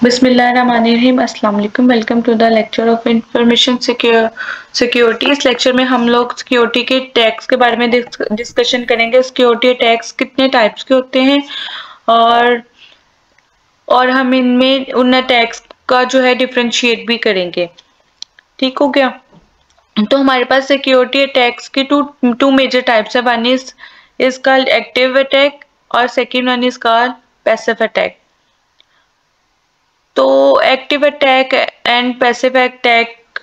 बिस्मिल्लाहिर्रहमानिर्रहीम। अस्सलाम वालेकुम। Welcome to the lecture of information security. इस लेक्चर में हम लोग सिक्योरिटी के टैग्स के बारे में डिस्कशन करेंगे। सिक्योरिटी टैग्स कितने टाइप्स के होते हैं और हम इनमें उन टैग्स का जो है डिफरेंशिएट भी करेंगे। ठीक हो गया। तो हमारे पास सिक्योरिटी अटैक्स की टू मेजर टाइप्स है। One is called active attack और second one is called passive attack. तो active attack and passive attack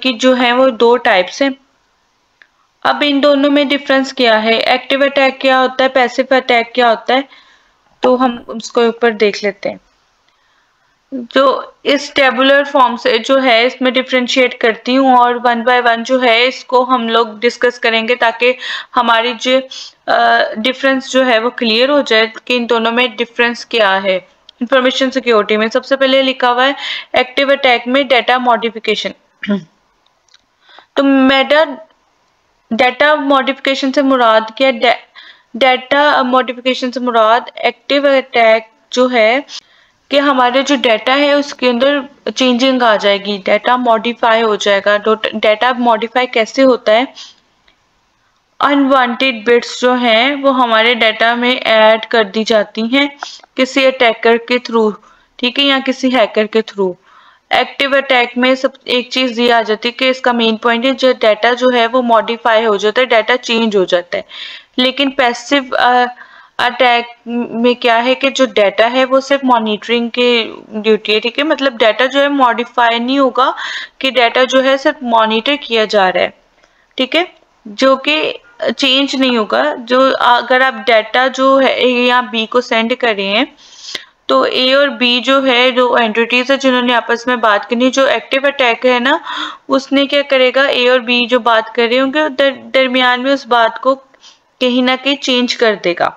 की जो है वो दो टाइप्स हैं। अब इन दोनों में डिफरेंस क्या है, एक्टिव अटैक क्या होता है, पैसिव अटैक क्या होता है, तो हम उसको ऊपर देख लेते हैं। जो इस टेबुलर फॉर्म से जो है इसमें डिफरेंशिएट करती हूँ और वन बाय वन जो है इसको हम लोग डिस्कस करेंगे ताकि हमारी जो डिफरेंस जो है वो क्लियर हो जाए कि इन दोनों में डिफरेंस क्या है। इंफॉर्मेशन सिक्योरिटी में सबसे पहले लिखा हुआ है एक्टिव अटैक में डेटा मॉडिफिकेशन। तो डेटा मॉडिफिकेशन से मुराद क्या, डेटा मॉडिफिकेशन से मुराद एक्टिव अटैक जो है कि हमारे जो डाटा है उसके अंदर चेंजिंग आ जाएगी, डाटा मॉडिफाई हो जाएगा। डाटा मॉडिफाई कैसे होता है, अनवांटेड बिट्स जो हैं वो हमारे डाटा में ऐड कर दी जाती हैं किसी अटैकर के थ्रू, ठीक है, या किसी हैकर के थ्रू। एक्टिव अटैक में सब एक चीज ये आ जाती है कि इसका मेन पॉइंट है जो डाटा जो है वो मॉडिफाई हो जाता है, डाटा चेंज हो जाता है। लेकिन पैसिव अटैक में क्या है कि जो डाटा है वो सिर्फ मॉनिटरिंग की ड्यूटी है, ठीक है, मतलब डाटा जो है मॉडिफाई नहीं होगा कि डाटा जो है सिर्फ मॉनिटर किया जा रहा है, ठीक है, जो कि चेंज नहीं होगा। जो अगर आप डाटा जो है ए या बी को सेंड कर रहे हैं तो ए और बी जो है जो एंटिटीज है जिन्होंने आपस में बात करनी, जो एक्टिव अटैक है ना उसने क्या करेगा, ए और बी जो बात कर रहे होंगे दरमियान में उस बात को कहीं ना कहीं चेंज कर देगा,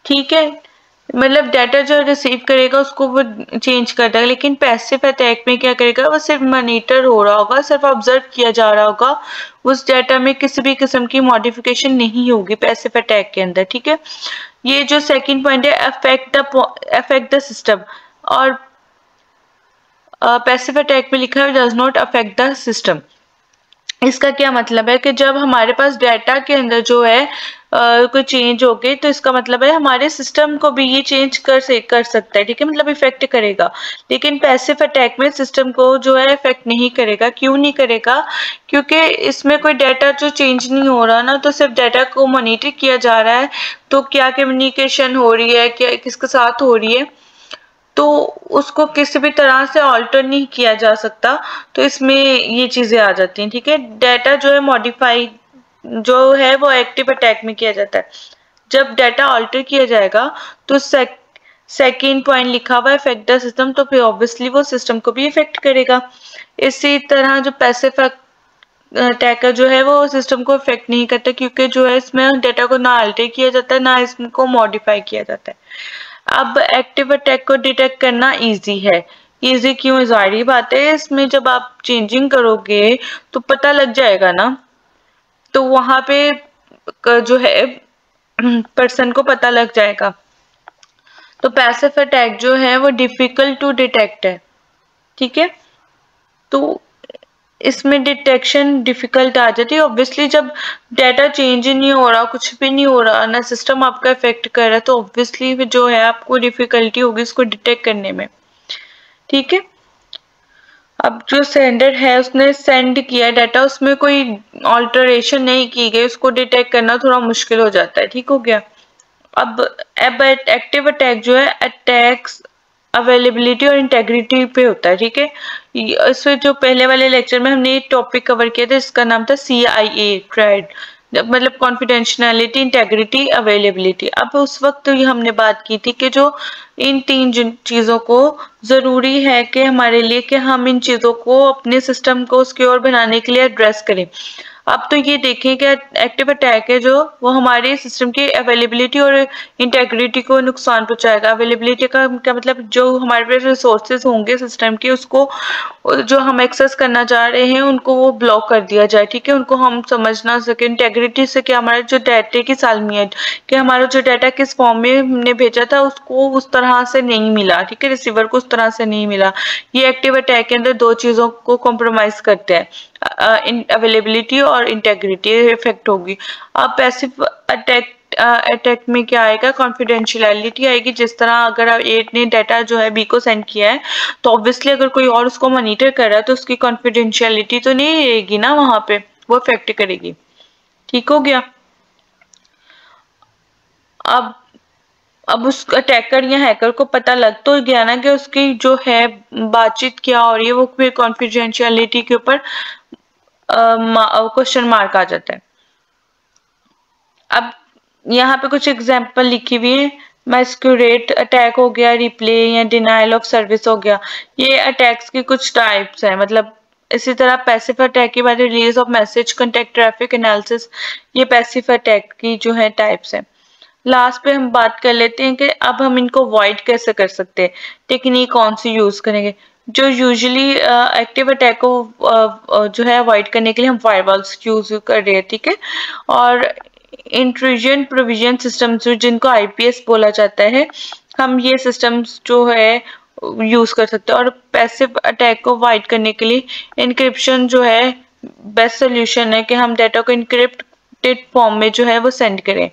ठीक है, मतलब डाटा जो रिसीव करेगा उसको वो चेंज कर देगा। लेकिन पैसिव अटैक में क्या करेगा, वो सिर्फ मॉनिटर हो रहा होगा, सिर्फ ऑब्जर्व किया जा रहा होगा, उस डाटा में किसी भी किस्म की मॉडिफिकेशन नहीं होगी पैसिव अटैक के अंदर, ठीक है। ये जो सेकंड पॉइंट है अफेक्ट द सिस्टम, और पैसिव अटैक में लिखा है does not affect the system. इसका क्या मतलब है कि जब हमारे पास डाटा के अंदर जो है कोई चेंज हो गई तो इसका मतलब है हमारे सिस्टम को भी ये चेंज कर सकता है, ठीक है, मतलब इफेक्ट करेगा। लेकिन पैसिव अटैक में सिस्टम को जो है इफेक्ट नहीं करेगा। क्यों नहीं करेगा, क्योंकि इसमें कोई डाटा जो चेंज नहीं हो रहा ना, तो सिर्फ डाटा को मॉनिटर किया जा रहा है, तो क्या कम्युनिकेशन हो रही है, क्या किसके साथ हो रही है, तो उसको किसी भी तरह से ऑल्टर नहीं किया जा सकता। तो इसमें ये चीजें आ जाती हैं, ठीक है। डाटा जो है मॉडिफाई जो है वो एक्टिव अटैक में किया जाता है। जब डाटा ऑल्टर किया जाएगा तो सेकेंड पॉइंट लिखा हुआ है इफेक्ट द सिस्टम, तो फिर ऑब्वियसली वो सिस्टम को भी इफेक्ट करेगा। इसी तरह जो पैसिव अटैकर जो है वो सिस्टम को इफेक्ट नहीं करता, क्योंकि जो है इसमें डाटा को ना अल्टर किया जाता है ना इसको मॉडिफाई किया जाता है। अब एक्टिव अटैक को डिटेक्ट करना इजी है। इजी क्यों, जाहिर बात है इसमें जब आप चेंजिंग करोगे तो पता लग जाएगा ना, तो वहां पे जो है पर्सन को पता लग जाएगा। तो पैसिव अटैक जो है वो डिफिकल्ट टू डिटेक्ट है, ठीक है, तो इसमें डिटेक्शन डिफिकल्ट आ जाती है। ऑब्वियसली जब डाटा चेंज ही नहीं हो रहा, कुछ भी नहीं हो रहा ना, सिस्टम आपका इफेक्ट कर रहा है, तो ऑब्वियसली जो है आपको डिफिकल्टी होगी इसको डिटेक्ट करने में, ठीक है। अब जो सेंडर है उसने सेंड किया डाटा, उसमें कोई ऑल्टरेशन नहीं की गई, उसको डिटेक्ट करना थोड़ा मुश्किल हो जाता है, ठीक हो गया। अब एक्टिव अटैक जो है अटैक्स अवेलेबिलिटी और इंटेग्रिटी पे होता है, ठीक है। इसमें जो पहले वाले लेक्चर में हमने ये टॉपिक कवर किया था, इसका नाम था CIA ट्रेड, मतलब कॉन्फिडेंशियलिटी, इंटेग्रिटी, अवेलेबिलिटी। अब उस वक्त तो ये हमने बात की थी कि जो इन तीन चीजों को जरूरी है कि हमारे लिए कि हम इन चीजों को अपने सिस्टम को सिक्योर बनाने के लिए एड्रेस करें। अब तो ये देखें कि एक्टिव अटैक है जो वो हमारे सिस्टम की अवेलेबिलिटी और इंटेग्रिटी को नुकसान पहुंचाएगा। अवेलेबिलिटी का क्या मतलब, जो हमारे पास रिसोर्सेज होंगे सिस्टम के, उसको जो हम एक्सेस करना चाह रहे हैं उनको वो ब्लॉक कर दिया जाए, ठीक है, उनको हम समझ ना सके। इंटेग्रिटी से क्या, हमारे जो डाटा की सालमियत, कि हमारा जो डाटा किस फॉर्म में हमने भेजा था उसको उस तरह से नहीं मिला, ठीक है, रिसीवर को उस तरह से नहीं मिला। ये एक्टिव अटैक के अंदर दो चीजों को कॉम्प्रोमाइज करते हैं, अवेलेबिलिटी और इंटेग्रिटी इफेक्ट होगी। अब पैसिव अटैक में क्या आएगा, कॉन्फिडेंशियलिटी आएगी। जिस तरह अगर ए ने डाटा जो है बी को सेंड किया है, तो ऑब्वियसली अगर कोई और उसको मॉनिटर कर रहा है तो उसकी कॉन्फिडेंशियलिटी तो नहीं रहेगी ना, वहां पे वो इफेक्ट करेगी। ठीक हो गया। अब उस अटैकर या हैकर को पता लग तो गया ना कि उसकी जो है बातचीत क्या हो रही है, वो फिर कॉन्फिडेंशियलिटी के ऊपर क्वेश्चन मार्क आ जाता है। अब यहाँ पे कुछ एग्जांपल लिखी हुई है। मैस्कुरेट अटैक हो गया, रिप्ले या डिनाइल ऑफ सर्विस हो गया। ये अटैक्स की कुछ टाइप्स है। मतलब इसी तरह पैसिव अटैक के बाद release of message, contact traffic analysis, ये पैसिव अटैक की जो है टाइप्स है। लास्ट पे हम बात कर लेते हैं कि अब हम इनको अवॉइड कैसे कर सकते हैं, टेक्निक कौन सी यूज करेंगे। जो यूजुअली एक्टिव अटैक को जो है अवॉइड करने के लिए हम फायरवॉल्स यूज कर रहे हैं, ठीक है, और इंट्रूजन प्रोविजन सिस्टम्स जिनको आईपीएस बोला जाता है, हम ये सिस्टम्स जो है यूज कर सकते हैं। और पैसिव अटैक को अवॉइड करने के लिए इनक्रिप्शन जो है बेस्ट सोल्यूशन है, कि हम डाटा को इनक्रिप्टेड फॉर्म में जो है वो सेंड करें,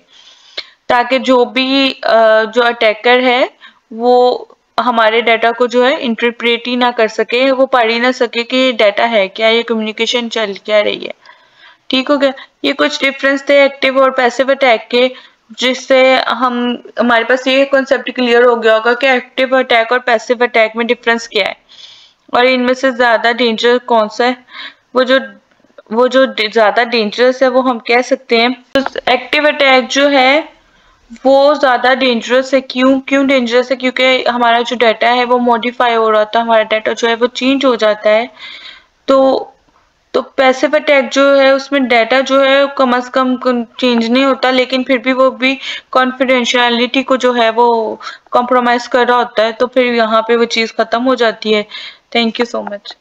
ताकि जो भी जो अटैकर है वो हमारे डाटा को जो है इंटरप्रेट ही ना कर सके, वो पढ़ ही ना सके कि ये डाटा है क्या, ये कम्युनिकेशन चल क्या रही है। ठीक हो गया। ये कुछ डिफरेंस थे एक्टिव और पैसिव अटैक के, जिससे हमारे पास ये कॉन्सेप्ट क्लियर हो गया होगा कि एक्टिव अटैक और पैसिव अटैक में डिफरेंस क्या है, और इनमें से ज्यादा डेंजरस कौन सा है। वो जो ज्यादा डेंजरस है वो हम कह सकते हैं एक्टिव अटैक जो है वो ज्यादा डेंजरस है। क्यों डेंजरस है, क्योंकि हमारा जो डाटा है वो मॉडिफाई हो रहा था, हमारा डाटा जो है वो चेंज हो जाता है। तो पैसिव अटैक जो है उसमें डाटा जो है कम से कम चेंज नहीं होता, लेकिन फिर भी वो भी कॉन्फिडेंशियलिटी को जो है वो कॉम्प्रोमाइज कर रहा होता है, तो फिर यहाँ पे वो चीज खत्म हो जाती है। Thank you so much.